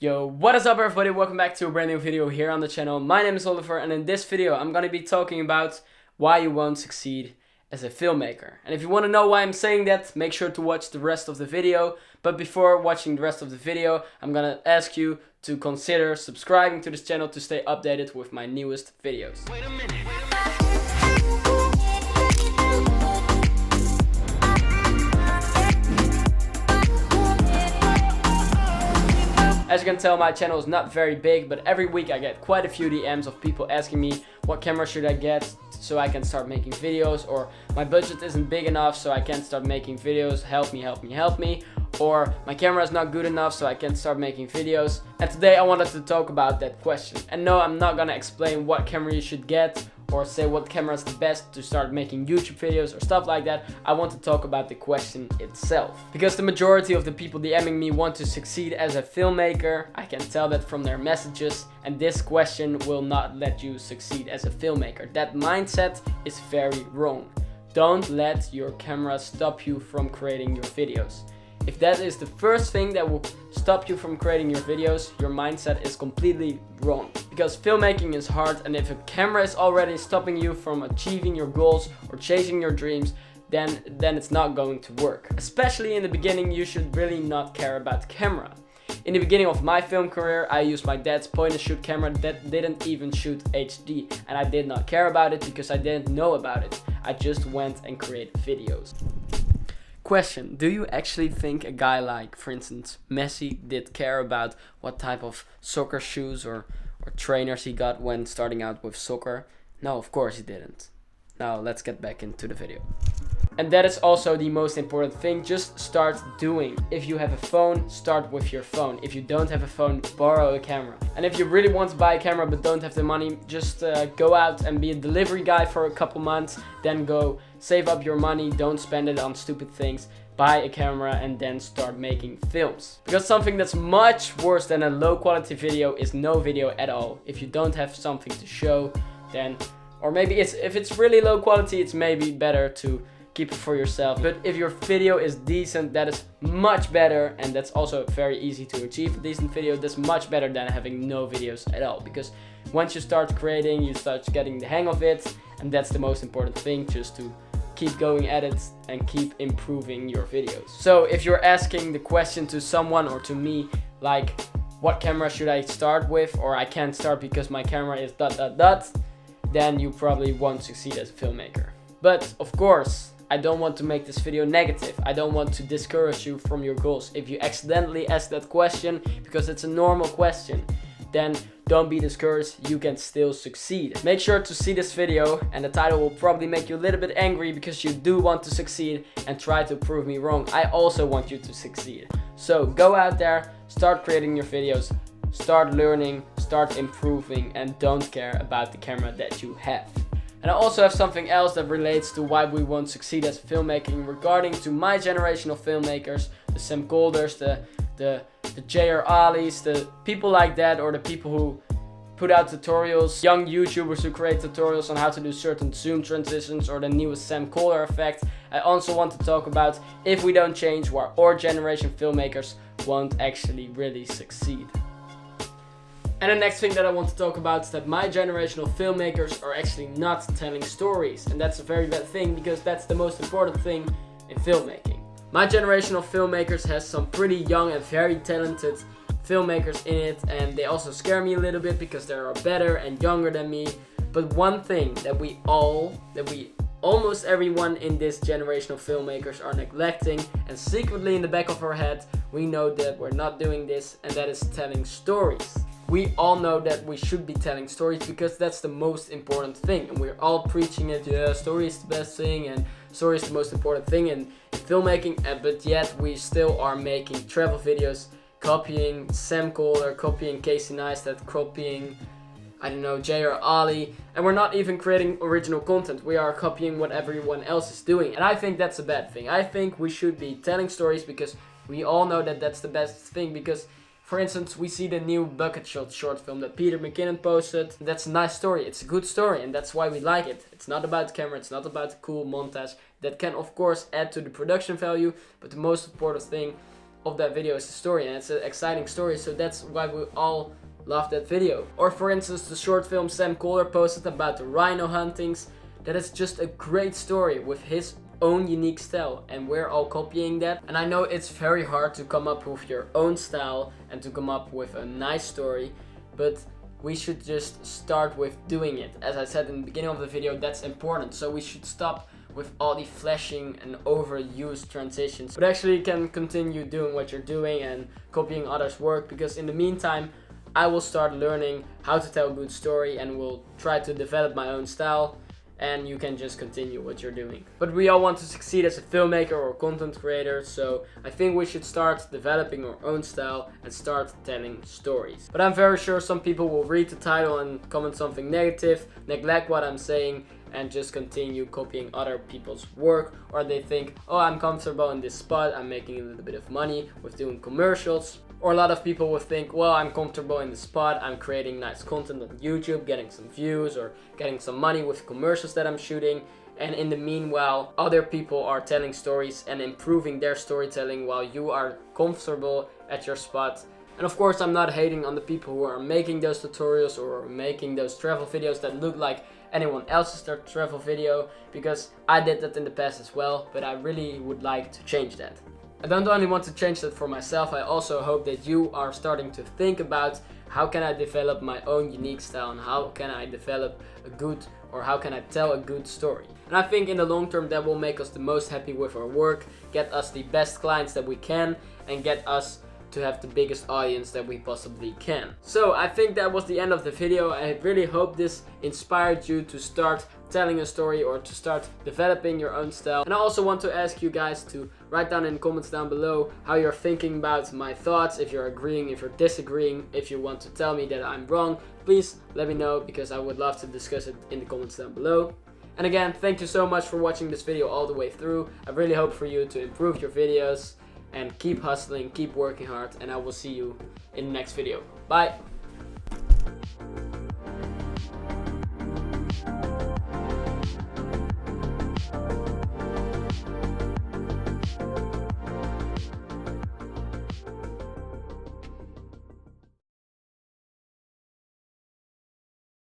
Yo, what is up everybody? Welcome back to a brand new video here on the channel. My name is Oliver, and in this video I'm going to be talking about why you won't succeed as a filmmaker. And if you want to know why I'm saying that, make sure to watch the rest of the video. But before watching the rest of the video, I'm going to ask you to consider subscribing to this channel to stay updated with my newest videos. Wait a minute. As you can tell, my channel is not very big, but every week I get quite a few DMs of people asking me what camera should I get so I can start making videos, or my budget isn't big enough so I can't start making videos, help me, or my camera is not good enough so I can't start making videos. And today I wanted to talk about that question. And no, I'm not gonna explain what camera you should get or say what camera is the best to start making YouTube videos or stuff like that. I want to talk about the question itself. Because the majority of the people DMing me want to succeed as a filmmaker. I can tell that from their messages, and this question will not let you succeed as a filmmaker. That mindset is very wrong. Don't let your camera stop you from creating your videos. If that is the first thing that will stop you from creating your videos, your mindset is completely wrong. Because filmmaking is hard, and if a camera is already stopping you from achieving your goals or chasing your dreams, then it's not going to work. Especially in the beginning, you should really not care about the camera. In the beginning of my film career, I used my dad's point and shoot camera that didn't even shoot HD, and I did not care about it because I didn't know about it. I just went and created videos. Question: do you actually think a guy like, for instance, Messi did care about what type of soccer shoes or trainers he got when starting out with soccer? No, of course he didn't. Now let's get back into the video. And that is also the most important thing. Just start doing. If you have a phone, start with your phone. If you don't have a phone, borrow a camera. And if you really want to buy a camera but don't have the money, just go out and be a delivery guy for a couple months. Then go save up your money. Don't spend it on stupid things. Buy a camera and then start making films. Because something that's much worse than a low quality video is no video at all. If you don't have something to show, then, or maybe if it's really low quality, it's maybe better to keep it for yourself. But if your video is decent, that is much better, and that's also very easy to achieve a decent video. That's much better than having no videos at all, because once you start creating, you start getting the hang of it, and that's the most important thing, just to keep going at it and keep improving your videos. So if you're asking the question to someone or to me, like, what camera should I start with, or I can't start because my camera is ... then you probably won't succeed as a filmmaker. But of course, I don't want to make this video negative. I don't want to discourage you from your goals. If you accidentally ask that question, because it's a normal question, then don't be discouraged, you can still succeed. Make sure to see this video, and the title will probably make you a little bit angry because you do want to succeed and try to prove me wrong. I also want you to succeed. So go out there, start creating your videos, start learning, start improving, and don't care about the camera that you have. And I also have something else that relates to why we won't succeed as filmmaking regarding to my generation of filmmakers, the Sam Golders, the J.R. Ali's, the people like that, or the people who put out tutorials, young YouTubers who create tutorials on how to do certain zoom transitions, or the newest Sam Colder effect. I also want to talk about if we don't change, why our generation filmmakers won't actually really succeed. And the next thing that I want to talk about is that my generation of filmmakers are actually not telling stories. And that's a very bad thing, because that's the most important thing in filmmaking. My generation of filmmakers has some pretty young and very talented filmmakers in it, and they also scare me a little bit because they are better and younger than me. But one thing that almost everyone in this generation of filmmakers are neglecting, and secretly in the back of our head, we know that we're not doing this, and that is telling stories. We all know that we should be telling stories because that's the most important thing, and we're all preaching it. Yeah, story is the best thing and story is the most important thing in filmmaking, but yet we still are making travel videos, copying Sam Colder, copying Casey Neistat, copying, I don't know, J.R. Ali, and we're not even creating original content. We are copying what everyone else is doing, and I think that's a bad thing. I think we should be telling stories because we all know that that's the best thing. Because, for instance, we see the new Bucket Shot short film that Peter McKinnon posted. That's a nice story, it's a good story, and that's why we like it. It's not about the camera, it's not about the cool montage. That can of course add to the production value, but the most important thing of that video is the story, and it's an exciting story, so that's why we all love that video. Or for instance, the short film Sam Kohler posted about the rhino huntings. That is just a great story with his own unique style, and we're all copying that. And I know it's very hard to come up with your own style and to come up with a nice story, but we should just start with doing it. As I said in the beginning of the video, that's important. So we should stop with all the flashing and overused transitions, but actually can continue doing what you're doing and copying others' work, because in the meantime I will start learning how to tell a good story and will try to develop my own style, and you can just continue what you're doing. But we all want to succeed as a filmmaker or content creator, so I think we should start developing our own style and start telling stories. But I'm very sure some people will read the title and comment something negative, neglect what I'm saying, and just continue copying other people's work, or they think, oh, I'm comfortable in this spot, I'm making a little bit of money with doing commercials. Or a lot of people will think, well, I'm comfortable in the spot, I'm creating nice content on YouTube, getting some views or getting some money with commercials that I'm shooting, and in the meanwhile other people are telling stories and improving their storytelling while you are comfortable at your spot. And of course, I'm not hating on the people who are making those tutorials or making those travel videos that look like anyone else's travel video, because I did that in the past as well, but I really would like to change that. I don't only want to change that for myself, I also hope that you are starting to think about how can I develop my own unique style, and how can I develop a good, or how can I tell a good story. And I think in the long term that will make us the most happy with our work, get us the best clients that we can, and get us to have the biggest audience that we possibly can. So I think that was the end of the video. I really hope this inspired you to start telling a story or to start developing your own style. And I also want to ask you guys to write down in the comments down below how you're thinking about my thoughts, if you're agreeing, if you're disagreeing, if you want to tell me that I'm wrong, please let me know, because I would love to discuss it in the comments down below. And again, thank you so much for watching this video all the way through. I really hope for you to improve your videos and keep hustling, keep working hard, and I will see you in the next video. Bye!